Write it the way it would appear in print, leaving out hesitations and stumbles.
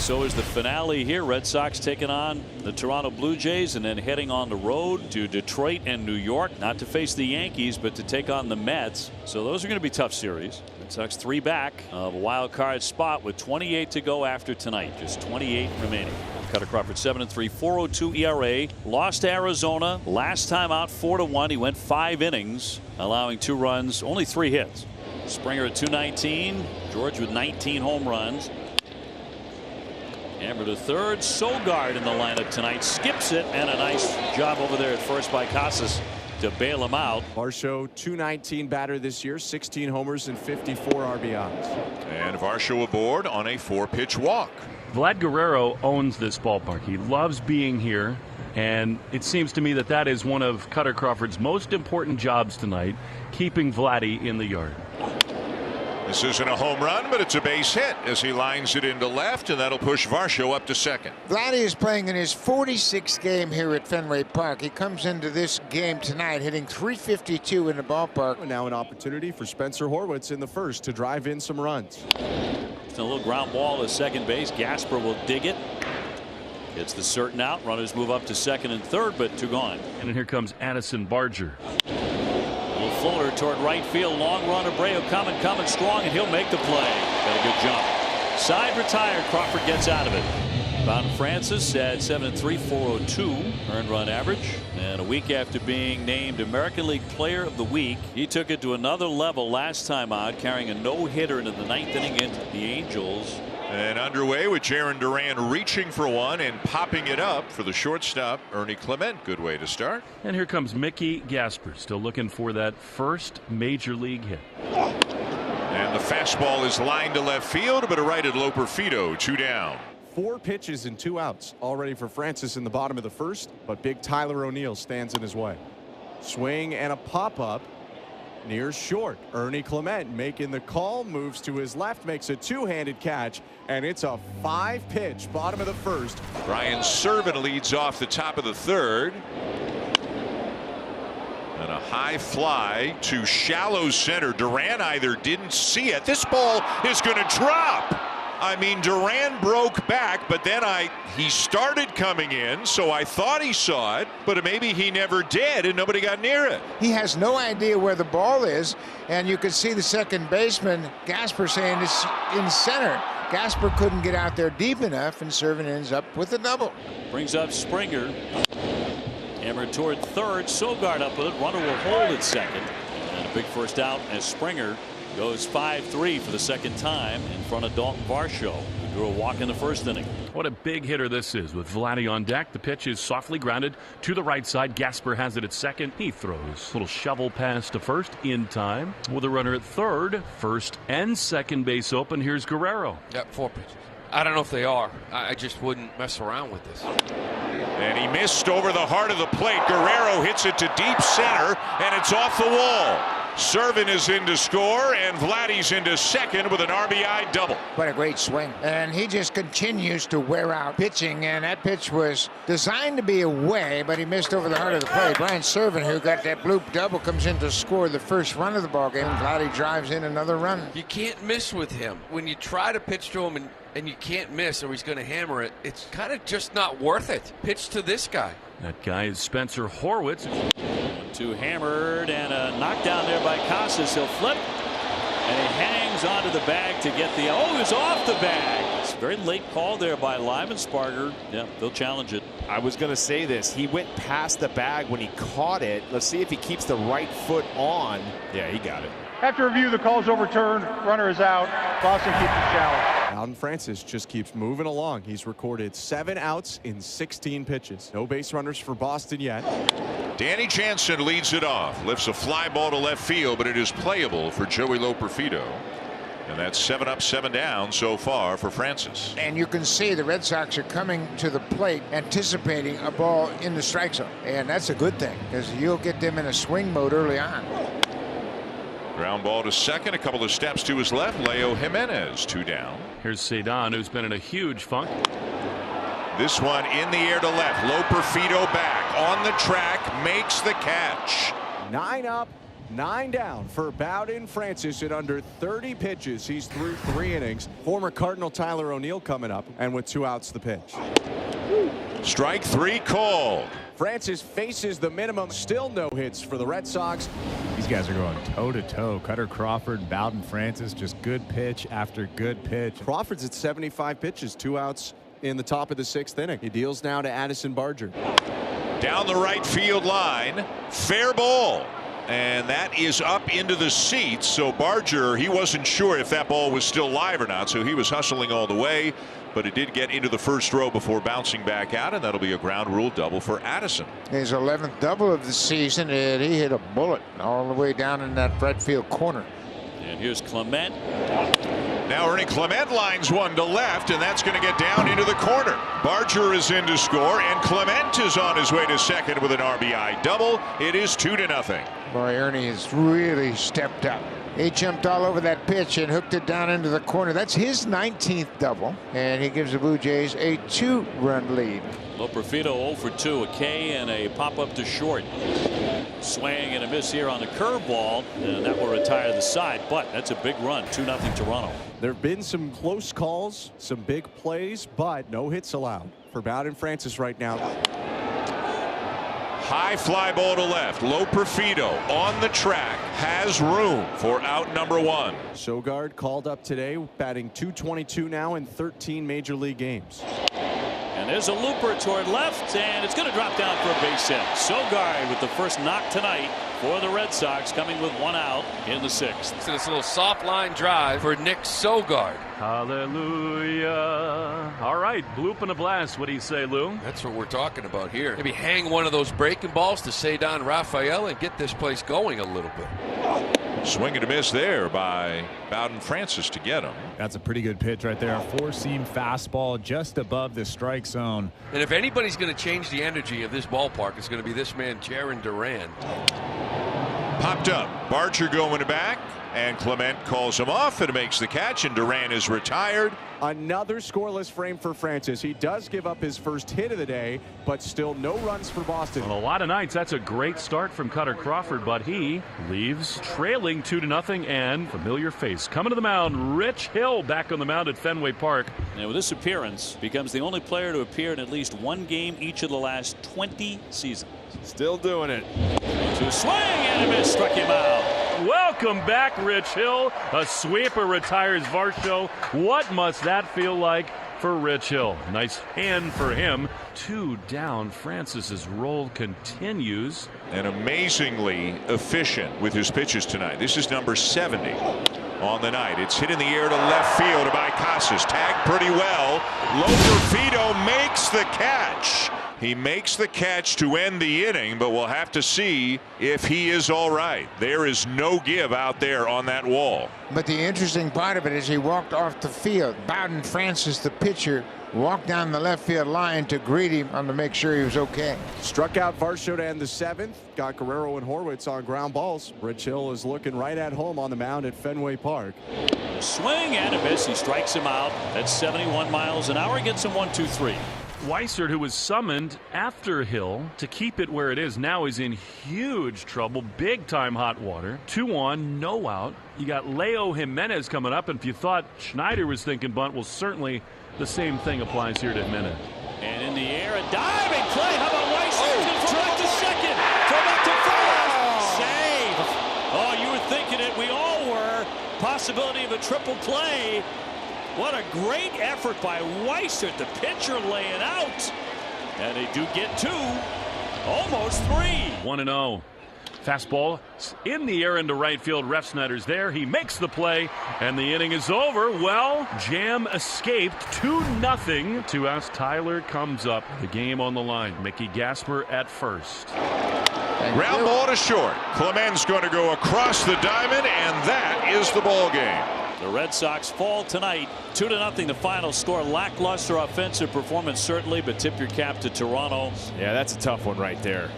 So is the finale here. Red Sox taking on the Toronto Blue Jays and then heading on the road to Detroit and New York, not to face the Yankees but to take on the Mets. So those are going to be tough series. Red Sox 3 back of a wild card spot with 28 to go after tonight. Just 28 remaining. Cutter Crawford 7-3, 4.02 ERA. Lost to Arizona last time out 4-1. He went 5 innings, allowing 2 runs, only 3 hits. Springer at 219. George with 19 home runs. Hammer to third. Sogard in the lineup tonight. Skips it, and a nice job over there at first by Casas to bail him out. Varsho, 219 batter this year, 16 homers and 54 RBIs. And Varsho aboard on a 4-pitch walk. Vlad Guerrero owns this ballpark. He loves being here, and it seems to me that that is one of Cutter Crawford's most important jobs tonight, keeping Vladdy in the yard. This isn't a home run, but it's a base hit as he lines it into left, and that'll push Varsho up to second. Vladdy is playing in his 46th game here at Fenway Park. He comes into this game tonight hitting .352 in the ballpark. Now an opportunity for Spencer Horwitz in the first to drive in some runs. It's a little ground ball at second base. Gasper will dig it. Gets the certain out. Runners move up to second and third, but 2 gone. And then here comes Addison Barger. Floater toward right field. Long run. Abreu coming strong, and he'll make the play. Got a good jump. Side retired. Crawford gets out of it. Bowden Francis at 7-3, 4.02 earned run average. And a week after being named American League Player of the Week, he took it to another level last time out, carrying a no-hitter into the 9th inning into the Angels. And underway with Jarren Duran reaching for one and popping it up for the shortstop, Ernie Clement. Good way to start. And here comes Mickey Gasper, still looking for that first major league hit. And the fastball is lined to left field, but a righted Loper Fido, 2 down. 4 pitches and 2 outs already for Francis in the bottom of the first, but big Tyler O'Neill stands in his way. Swing and a pop-up near short. Ernie Clement making the call, moves to his left, makes a 2-handed catch, and it's a 5-pitch bottom of the first. Brian Serven leads off the top of the third. And a high fly to shallow center. Duran either didn't see it. This ball is going to drop. I mean, Duran broke back, but then he started coming in, so I thought he saw it, but maybe he never did, and nobody got near it. He has no idea where the ball is, and you can see the second baseman, Gasper, saying it's in center. Gasper couldn't get out there deep enough, and Serven ends up with a double. Brings up Springer. Hammered toward third. Sogard up with it. Runner will hold at second. And a big first out as Springer goes 5-3 for the second time in front of Dalton Varsho, who drew a walk in the first inning. What a big hitter this is with Vladdy on deck. The pitch is softly grounded to the right side. Gasper has it at second. He throws a little shovel pass to first in time with a runner at third. First and second base open. Here's Guerrero. Yep, 4 pitches. I don't know if they are. I just wouldn't mess around with this. And he missed over the heart of the plate. Guerrero hits it to deep center, and it's off the wall. Serven is in to score, and Vladdy's into second with an RBI double. What a great swing. And he just continues to wear out pitching, and that pitch was designed to be away, but he missed over the heart of the plate. Brian Serven, who got that bloop double, comes in to score the first run of the ballgame. Vladdy drives in another run. You can't miss with him. When you try to pitch to him and you can't miss, or he's going to hammer it, it's kind of just not worth it. Pitch to this guy. That guy is Spencer Horwitz. 1-2 hammered, and a knockdown there by Casas. He'll flip, and he hangs onto the bag to get the. Oh, he's off the bag. It's a very late call there by Lyman Sparger. Yeah, they'll challenge it. I was going to say this. He went past the bag when he caught it. Let's see if he keeps the right foot on. Yeah, he got it. After review, the call is overturned. Runner is out. Boston keeps it challenged. Bowden Francis just keeps moving along. He's recorded 7 outs in 16 pitches. No base runners for Boston yet. Danny Jansen leads it off. Lifts a fly ball to left field, but it is playable for Joey Loper Fido. And that's 7 up, 7 down so far for Francis. And you can see the Red Sox are coming to the plate anticipating a ball in the strike zone. And that's a good thing, because you'll get them in a swing mode early on. Ground ball to second, a couple of steps to his left. Leo Jimenez, 2 down. Here's Cedon, who's been in a huge funk. This one in the air to left. Loper Fido back on the track, makes the catch. 9 up, 9 down for Bowden Francis in under 30 pitches. He's through 3 innings. Former Cardinal Tyler O'Neill coming up, and with 2 outs the pitch. Strike 3 called. Francis faces the minimum. Still no hits for the Red Sox. These guys are going toe-to-toe. Cutter Crawford, Bowden Francis, just good pitch after good pitch. Crawford's at 75 pitches, 2 outs in the top of the 6th inning. He deals now to Addison Barger. Down the right field line. Fair ball. And that is up into the seats. So Barger, he wasn't sure if that ball was still live or not, so he was hustling all the way. But it did get into the first row before bouncing back out, and that'll be a ground rule double for Addison. His 11th double of the season, and he hit a bullet all the way down in that right field corner. And here's Clement. Now Ernie Clement lines one to left, and that's going to get down into the corner. Barger is in to score, and Clement is on his way to second with an RBI double. It is 2-0. Boy, Ernie has really stepped up. He jumped all over that pitch and hooked it down into the corner. That's his 19th double, and he gives the Blue Jays a 2-run lead. Loperfido 0 for 2, a K and a pop-up to short. Swing and a miss here on the curveball, and that will retire the side, but that's a big run. 2-0 Toronto. There have been some close calls, some big plays, but no hits allowed for Bowden Francis right now. High fly ball to left. Loperfido on the track, has room for out number 1. Sogard called up today, batting .222 now in 13 major league games. And there's a looper toward left, and it's going to drop down for a base hit. Sogard with the first knock tonight for the Red Sox, coming with 1 out in the 6th. So this little soft line drive for Nick Sogard. Hallelujah. All right, bloop and a blast. What do you say, Lou? That's what we're talking about here. Maybe hang one of those breaking balls to Cedar Rafael and get this place going a little bit. Swing and a miss there by Bowden Francis to get him. That's a pretty good pitch right there. A 4-seam fastball just above the strike zone. And if anybody's going to change the energy of this ballpark, it's going to be this man, Jaron Duran. Popped up. Barger going back, and Clement calls him off and makes the catch, and Duran is retired. Another scoreless frame for Francis. He does give up his first hit of the day, but still no runs for Boston. On a lot of nights, that's a great start from Cutter Crawford, but he leaves trailing 2-0, and familiar face coming to the mound. Rich Hill back on the mound at Fenway Park. And with this appearance, becomes the only player to appear in at least 1 game each of the last 20 seasons. Still doing it. To swing and a miss, struck him out. Welcome back, Rich Hill. A sweeper retires Varsho. What must that feel like for Rich Hill? Nice hand for him. 2 down. Francis's roll continues. And amazingly efficient with his pitches tonight. This is number 70 on the night. It's hit in the air to left field by Casas. Tagged pretty well. Loperfido makes the catch. He makes the catch to end the inning, but we'll have to see if he is all right. There is no give out there on that wall. But the interesting part of it is he walked off the field. Bowden Francis, the pitcher, walked down the left field line to greet him and to make sure he was okay. Struck out Varsho to end the 7th. Got Guerrero and Horwitz on ground balls. Rich Hill is looking right at home on the mound at Fenway Park. Swing and a miss. He strikes him out at 71 miles an hour. Gets him 1-2-3. Weissert, who was summoned after Hill to keep it where it is now, is in huge trouble. Big time hot water. 2 on, no out. You got Leo Jimenez coming up, and if you thought Schneider was thinking bunt, well, certainly the same thing applies here to Jimenez. And in the air, a diving play. How about Weissert? Throw back to second. Throw back to first. Save. Oh, you were thinking it. We all were. Possibility of a triple play. What a great effort by Weissert, the pitcher laying out. And they do get 2, almost 3. 1-0. Fastball in the air into right field. Refsnyder's there. He makes the play, and the inning is over. Well, Jam escaped. 2-0. 2 outs. Tyler comes up. The game on the line. Mickey Gasper at first. Ground ball to short. Clement's going to go across the diamond, and that is the ball game. The Red Sox fall tonight. 2-0 the final score. Lackluster offensive performance certainly, but tip your cap to Toronto. Yeah, that's a tough one right there.